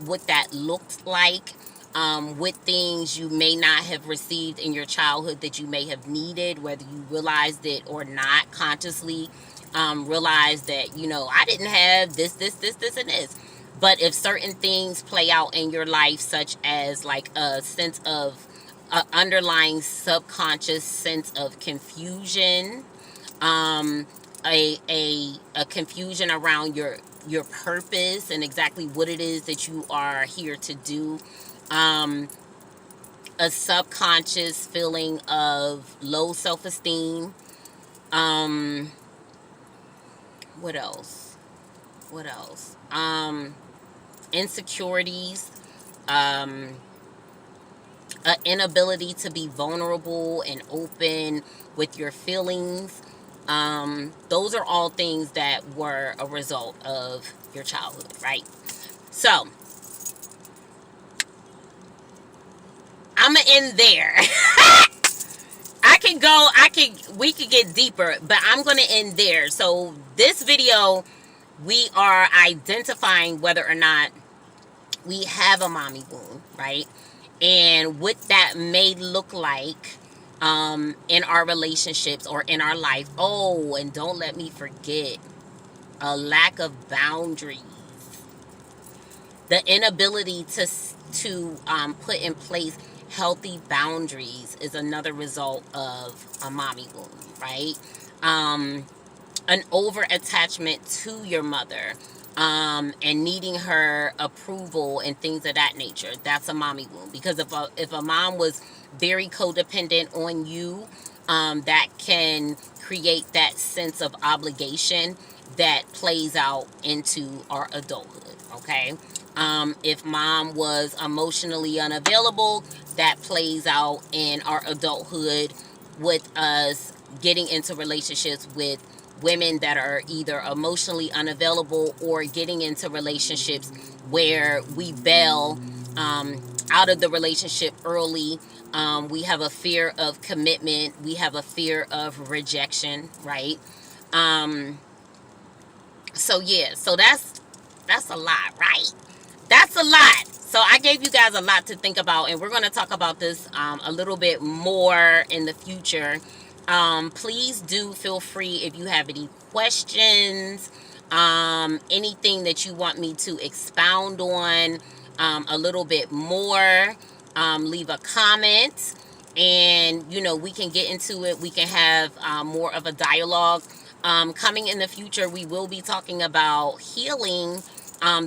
what that looked like, with things you may not have received in your childhood that you may have needed, whether you realized it or not consciously. Realize that, I didn't have this, and this. But if certain things play out in your life, such as like a sense of underlying subconscious sense of confusion, um, a confusion around your purpose and exactly what it is that you are here to do, um, a subconscious feeling of low self-esteem, um, what else? What else? Insecurities, um, an inability to be vulnerable and open with your feelings. Those are all things that were a result of your childhood, right? So I'm gonna end there. We could get deeper, but I'm gonna end there. So this video, we are identifying whether or not we have a mommy wound, right? And what that may look like in our relationships or in our life. Oh, and don't let me forget, a lack of boundaries, the inability to put in place healthy boundaries is another result of a mommy wound, right? Um, an over attachment to your mother, and needing her approval and things of that nature. That's a mommy wound, because if a mom was very codependent on you, that can create that sense of obligation that plays out into our adulthood. Okay. If mom was emotionally unavailable, that plays out in our adulthood with us getting into relationships with women that are either emotionally unavailable, or getting into relationships where we bail out of the relationship early. We have a fear of commitment. We have a fear of rejection, right? Um, so yeah, so that's a lot, right? That's a lot. So I gave you guys a lot to think about, and we're going to talk about this a little bit more in the future. Please do feel free if you have any questions, anything that you want me to expound on a little bit more. Leave a comment, and we can get into it. We can have more of a dialogue. Coming in the future, we will be talking about healing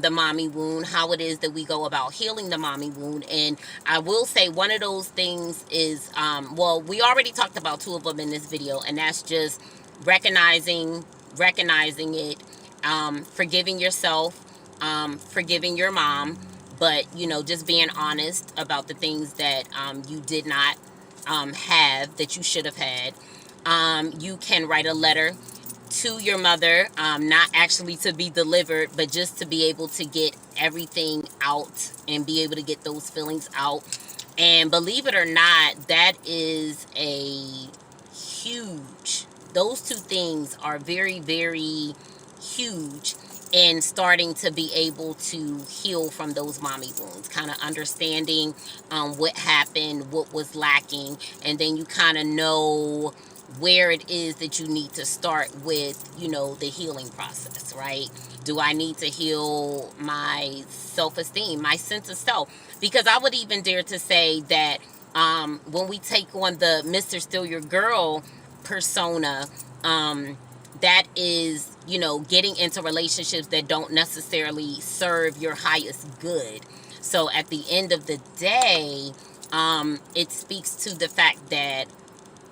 the mommy wound, how it is that we go about healing the mommy wound. And I will say one of those things is, well, we already talked about two of them in this video, and that's just recognizing it, forgiving yourself, forgiving your mom, but just being honest about the things that you did not have that you should have had. You can write a letter to your mother, not actually to be delivered, but just to be able to get everything out and be able to get those feelings out. And believe it or not, that is a huge, those two things are very, very huge in starting to be able to heal from those mommy wounds, kind of understanding what happened, what was lacking, and then you kind of know where it is that you need to start with, the healing process, right? Do I need to heal my self-esteem, my sense of self? Because I would even dare to say that when we take on the Mr. Still Your Girl persona, that is, getting into relationships that don't necessarily serve your highest good. So at the end of the day, it speaks to the fact that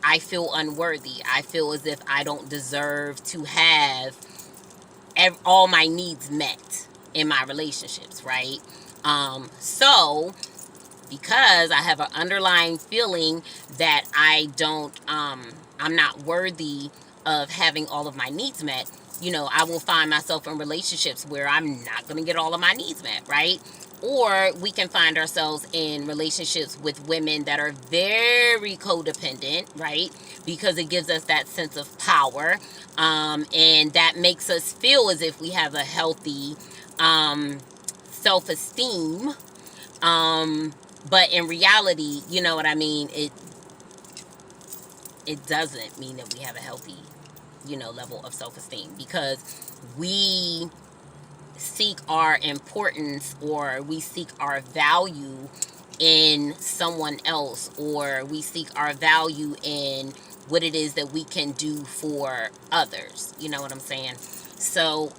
I feel unworthy. I feel as if I don't deserve to have all my needs met in my relationships, right? So because I have an underlying feeling that I'm not worthy of having all of my needs met, I will find myself in relationships where I'm not going to get all of my needs met, right? Or we can find ourselves in relationships with women that are very codependent, right? Because it gives us that sense of power. And that makes us feel as if we have a healthy self-esteem. But in reality, you know what I mean, it doesn't mean that we have a healthy, level of self-esteem, because we seek our importance, or we seek our value in someone else, or we seek our value in what it is that we can do for others. You know what I'm saying? So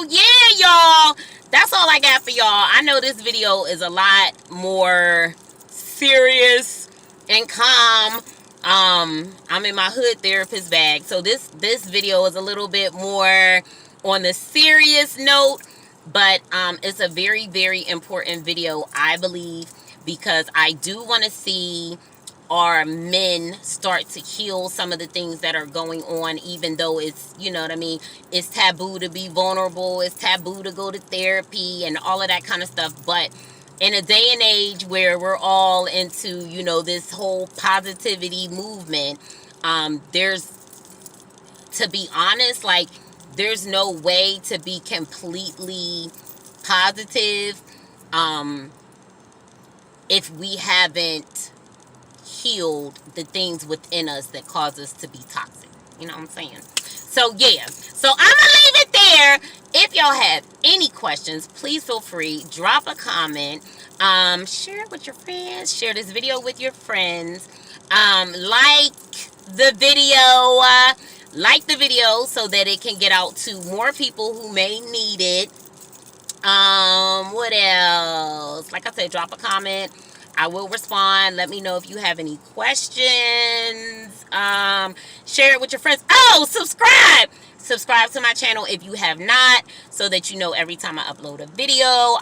yeah, y'all, that's all I got for y'all. I know this video is a lot more serious and calm. I'm in my hood therapist bag, so this video is a little bit more on the serious note, but it's a very, very important video, I believe, because I do want to see our men start to heal some of the things that are going on, even though it's, you know what I mean, it's taboo to be vulnerable, it's taboo to go to therapy and all of that kind of stuff. But in a day and age where we're all into, this whole positivity movement, there's, to be honest, like, there's no way to be completely positive if we haven't healed the things within us that cause us to be toxic. You know what I'm saying? So yeah, so I'm gonna leave it there. If y'all have any questions, please feel free, drop a comment, share it with your friends, share this video with your friends, like the video so that it can get out to more people who may need it. What else? Like I said, drop a comment. I will respond. Let me know if you have any questions. Share it with your friends. Oh, subscribe. Subscribe to my channel if you have not, so that you know every time I upload a video.